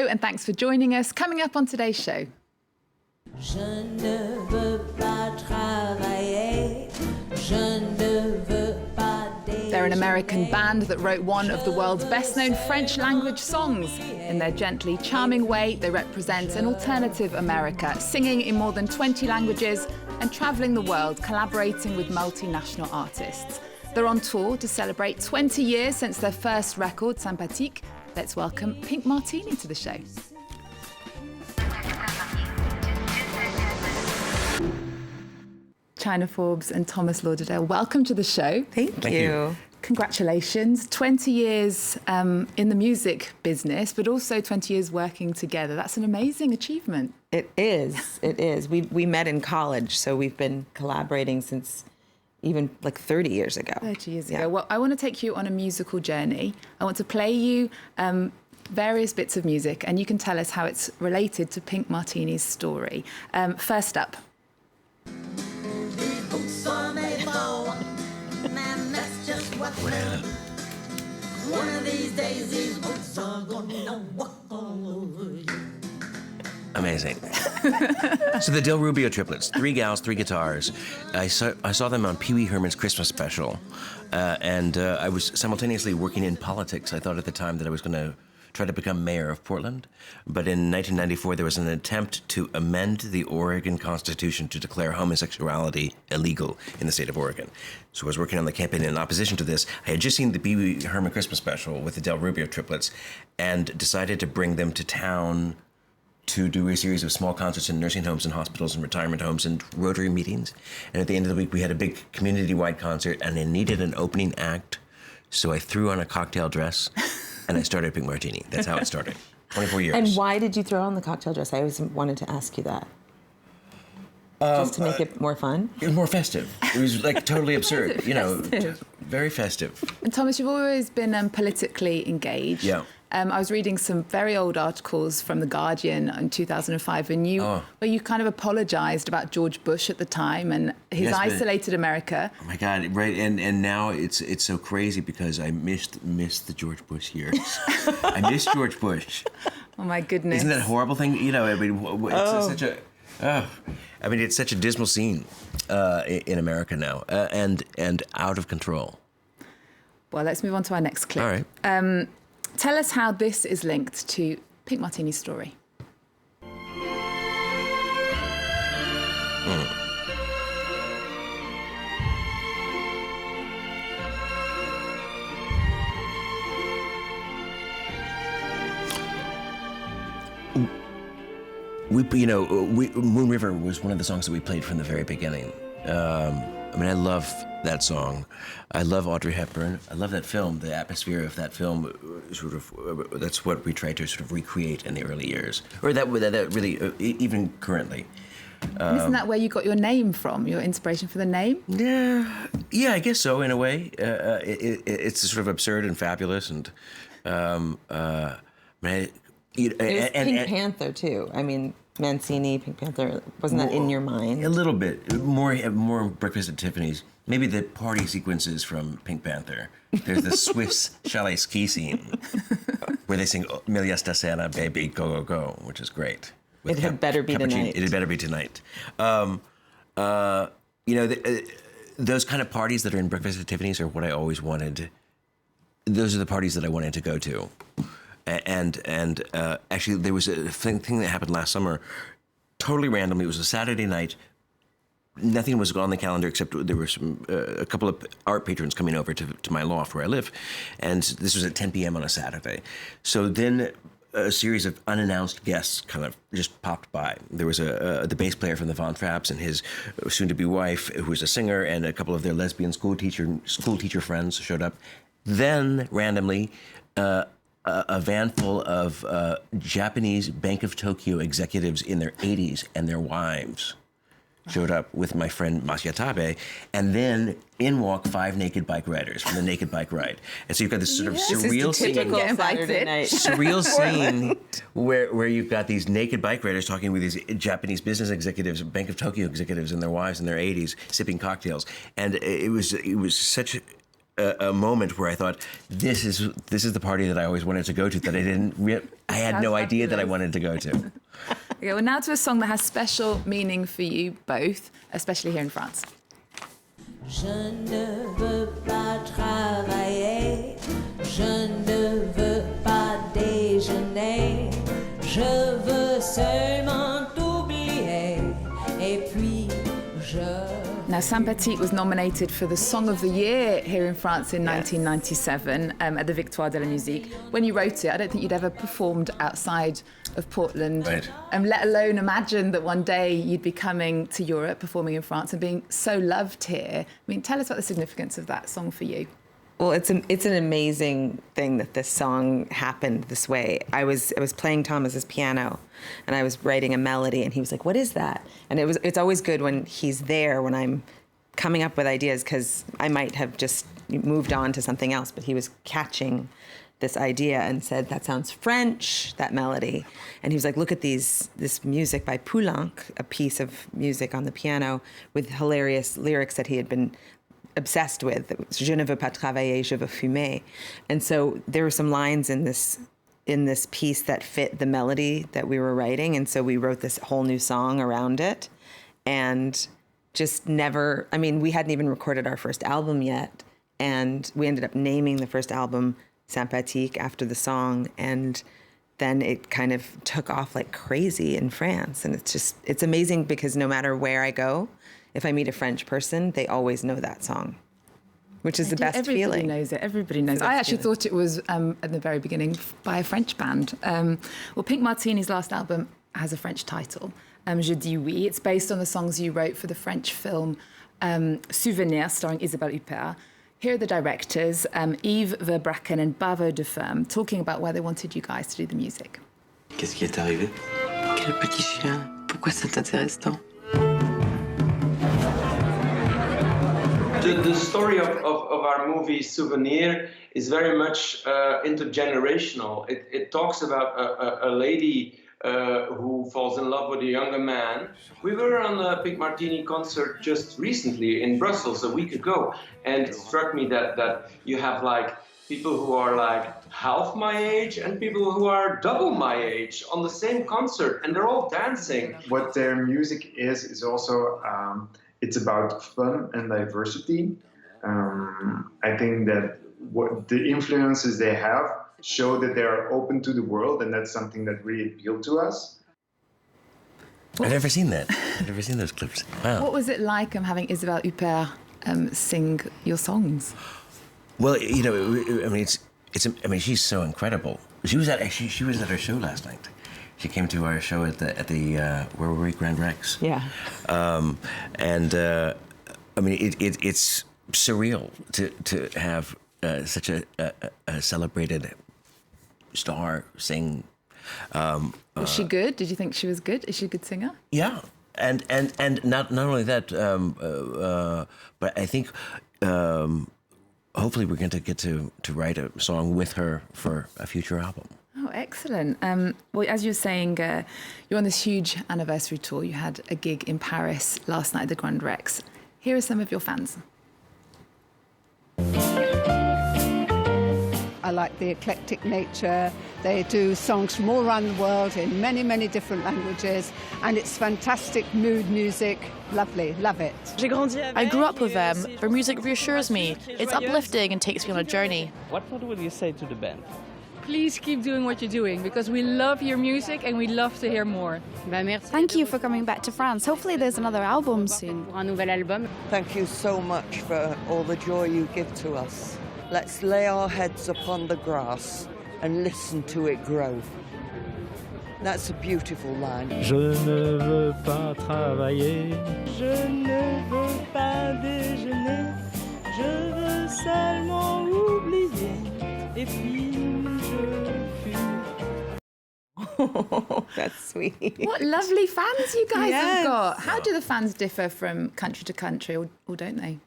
Hello and thanks for joining us. Coming up on today's show. Je ne veux pas travailler, je ne veux pas déjeuner. They're an American band that wrote one of the world's best-known French-language songs. In their gently charming way, they represent an alternative America, singing in more than 20 languages and travelling the world, collaborating with multinational artists. They're on tour to celebrate 20 years since their first record, Sympathique. Let's welcome Pink Martini to the show. China Forbes and Thomas Lauderdale, welcome to the show. Thank you. Congratulations. 20 years in the music business, but also 20 years working together. That's an amazing achievement. It is. It is. We met in college, so we've been collaborating since even like 30 years ago. 30 years ago. Well, I want to take you on a musical journey. I want to play you various bits of music, and you can tell us how it's related to Pink Martini's story. First up. One of these days, these boots are gonna walk all over you. Amazing. So the Del Rubio triplets, 3 gals, 3 guitars. I saw them on Pee Wee Herman's Christmas special, and I was simultaneously working in politics. I thought at the time that I was going to try to become mayor of Portland, but in 1994 there was an attempt to amend the Oregon Constitution to declare homosexuality illegal in the state of Oregon. So I was working on the campaign in opposition to this. I had just seen the Pee Wee Herman Christmas special with the Del Rubio triplets and decided to bring them to town to do a series of small concerts in nursing homes and hospitals and retirement homes and Rotary meetings. And at the end of the week, we had a big community-wide concert, and I needed an opening act, so I threw on a cocktail dress, and I started Pink Martini. That's how it started. 24 years. And why did you throw on the cocktail dress? I always wanted to ask you that. Just to make it more fun? It was more festive. It was like totally absurd, Festive. Very festive. And Thomas, you've always been politically engaged. Yeah. I was reading some very old articles from The Guardian in 2005, and you kind of apologised about George Bush at the time and his isolated America. Oh my God! Right, and now it's so crazy because I missed the George Bush years. I missed George Bush. Oh my goodness! Isn't that a horrible thing? I mean, it's such a. I mean, it's such a dismal scene in America now, and out of control. Well, let's move on to our next clip. All right. Tell us how this is linked to Pink Martini's story. Moon River was one of the songs that we played from the very beginning. I mean, I love that song. I love Audrey Hepburn. I love that film. The atmosphere of that film, that's what we tried to sort of recreate in the early years. Or that really, even currently. And isn't that where you got your name from, your inspiration for the name? Yeah, I guess so, in a way. It's sort of absurd and fabulous. And Pink Panther, too. I mean, Mancini, Pink Panther, wasn't that in your mind? A little bit. More Breakfast at Tiffany's. Maybe the party sequences from Pink Panther. There's the Swiss chalet ski scene where they sing Milia Stasena, Baby, Go, Go, Go, which is great. It had better be tonight. It had better be tonight. Those kind of parties that are in Breakfast at Tiffany's are what I always wanted. Those are the parties that I wanted to go to. And actually, there was a thing that happened last summer, totally randomly. It was a Saturday night. Nothing was on the calendar except there were a couple of art patrons coming over to my loft where I live, and this was at 10 p.m. on a Saturday. So then a series of unannounced guests kind of just popped by. There was the bass player from the Von Trapps and his soon-to-be wife, who was a singer, and a couple of their lesbian school teacher friends showed up. Then randomly, a van full of Japanese Bank of Tokyo executives in their 80s and their wives showed up with my friend Masaya Tabe, and then in walk 5 naked bike riders from the Naked Bike Ride. And so you've got this sort of surreal scene where you've got these naked bike riders talking with these Japanese business executives, Bank of Tokyo executives and their wives in their 80s, sipping cocktails. And it was such a moment where I thought, this is the party that I always wanted to go to, that I had no idea that I wanted to go to. Okay, well, now to a song that has special meaning for you both, especially here in France. Je ne veux pas travailler, je ne veux pas déjeuner, je veux seulement t'oublier, et puis je... Now, Sympathique was nominated for the Song of the Year here in France in 1997 at the Victoire de la Musique. When you wrote it, I don't think you'd ever performed outside of Portland, Right. Let alone imagine that one day you'd be coming to Europe, performing in France and being so loved here. I mean, tell us about the significance of that song for you. Well, it's an amazing thing that this song happened this way. I was playing Thomas's piano, and I was writing a melody, and he was like, "What is that?" And it's always good when he's there when I'm coming up with ideas, because I might have just moved on to something else, but he was catching this idea and said, "That sounds French, that melody." And he was like, "Look at this music by Poulenc, a piece of music on the piano with hilarious lyrics that he had been obsessed with. It was, Je ne veux pas travailler, je veux fumer." And so there were some lines in this piece that fit the melody that we were writing, and so we wrote this whole new song around it. And just never, I mean, we hadn't even recorded our first album yet, and we ended up naming the first album Sympathique after the song, and then it kind of took off like crazy in France. And it's amazing because no matter where I go, if I meet a French person, they always know that song, which is the best feeling. Everybody knows it. I actually thought it was, at the very beginning, by a French band. Well, Pink Martini's last album has a French title, Je dis oui. It's based on the songs you wrote for the French film Souvenir, starring Isabelle Huppert. Here are the directors, Yves Verbracken and Bavo de Ferme, talking about why they wanted you guys to do the music. Qu'est-ce qui est arrivé? Quel petit chien? Pourquoi ça t'intéresse tant? The story of our movie Souvenir is very much intergenerational. It talks about a lady who falls in love with a younger man. We were on a Pink Martini concert just recently in Brussels a week ago, and it struck me that you have like people who are like half my age and people who are double my age on the same concert, and they're all dancing. What their music is also it's about fun and diversity. I think that what the influences they have show that they are open to the world, and that's something that really appealed to us. I've never seen that. I've never seen those clips. Wow. What was it like having Isabelle Huppert sing your songs? Well, you know, I mean, I mean, she's so incredible. She was at her show last night. She came to our show at the where were we? Grand Rex. Yeah. I mean, it's surreal to have such a celebrated star sing. Was she good? Did you think she was good? Is she a good singer? Yeah, and not only that, but I think hopefully we're going to get to write a song with her for a future album. Oh, excellent. Well, as you were saying, you're on this huge anniversary tour. You had a gig in Paris last night at the Grand Rex. Here are some of your fans. I like the eclectic nature. They do songs from all around the world in many, many different languages. And it's fantastic mood music. Lovely, love it. I grew up with them. Their music reassures me. It's uplifting and takes me on a journey. What would you say to the band? Please keep doing what you're doing, because we love your music and we love to hear more. Thank you for coming back to France. Hopefully there's another album soon. Thank you so much for all the joy you give to us. Let's lay our heads upon the grass and listen to it grow. That's a beautiful line. Je ne veux pas travailler. Je ne veux pas déjeuner. Je veux seulement oublier. Et puis That's sweet. What lovely fans you guys Yes. have got. How do the fans differ from country to country, or don't they?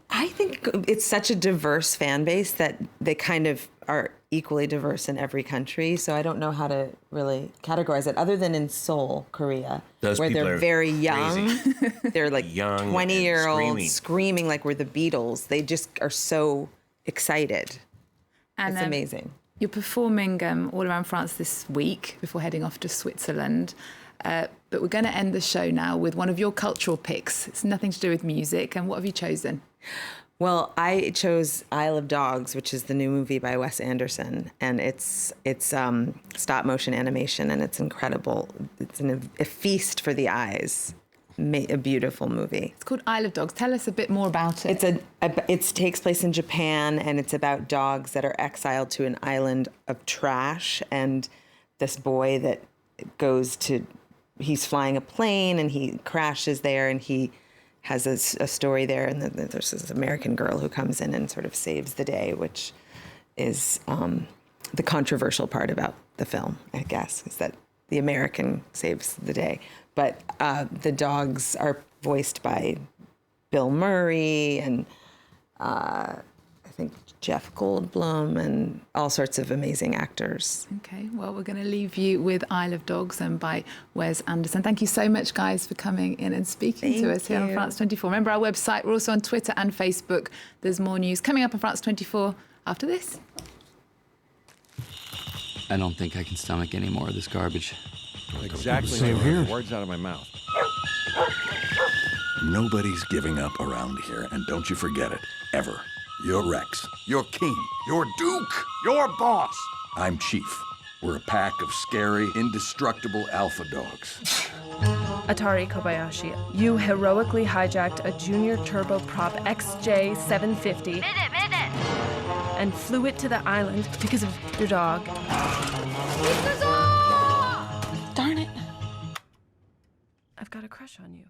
I think it's such a diverse fan base that they kind of are equally diverse in every country. So I don't know how to really categorize it, other than in Seoul, Korea, Those where people they're are very young. They're like young 20-year-olds screaming like we're the Beatles. They just are so excited. And, it's amazing. You're performing all around France this week before heading off to Switzerland. But we're going to end the show now with one of your cultural picks. It's nothing to do with music. And what have you chosen? Well, I chose Isle of Dogs, which is the new movie by Wes Anderson, and it's stop motion animation, and it's incredible. It's a feast for the eyes. A beautiful movie. It's called Isle of Dogs. Tell us a bit more about it. It takes place in Japan, and it's about dogs that are exiled to an island of trash, and this boy that he's flying a plane, and he crashes there, and he has a story there, and then there's this American girl who comes in and sort of saves the day, which is the controversial part about the film, I guess, is that the American saves the day. But the dogs are voiced by Bill Murray and I think Jeff Goldblum and all sorts of amazing actors. Okay, well, we're going to leave you with Isle of Dogs and by Wes Anderson. Thank you so much, guys, for coming in and speaking to us here on France 24. Remember our website. We're also on Twitter and Facebook. There's more news coming up on France 24 after this. I don't think I can stomach any more of this garbage. Exactly. Same here. Words out of my mouth. Nobody's giving up around here, and don't you forget it, ever. You're Rex. You're King. You're Duke. You're Boss. I'm Chief. We're a pack of scary, indestructible alpha dogs. Atari Kobayashi, you heroically hijacked a junior turboprop XJ750 and flew it to the island because of your dog. Darn it. I've got a crush on you.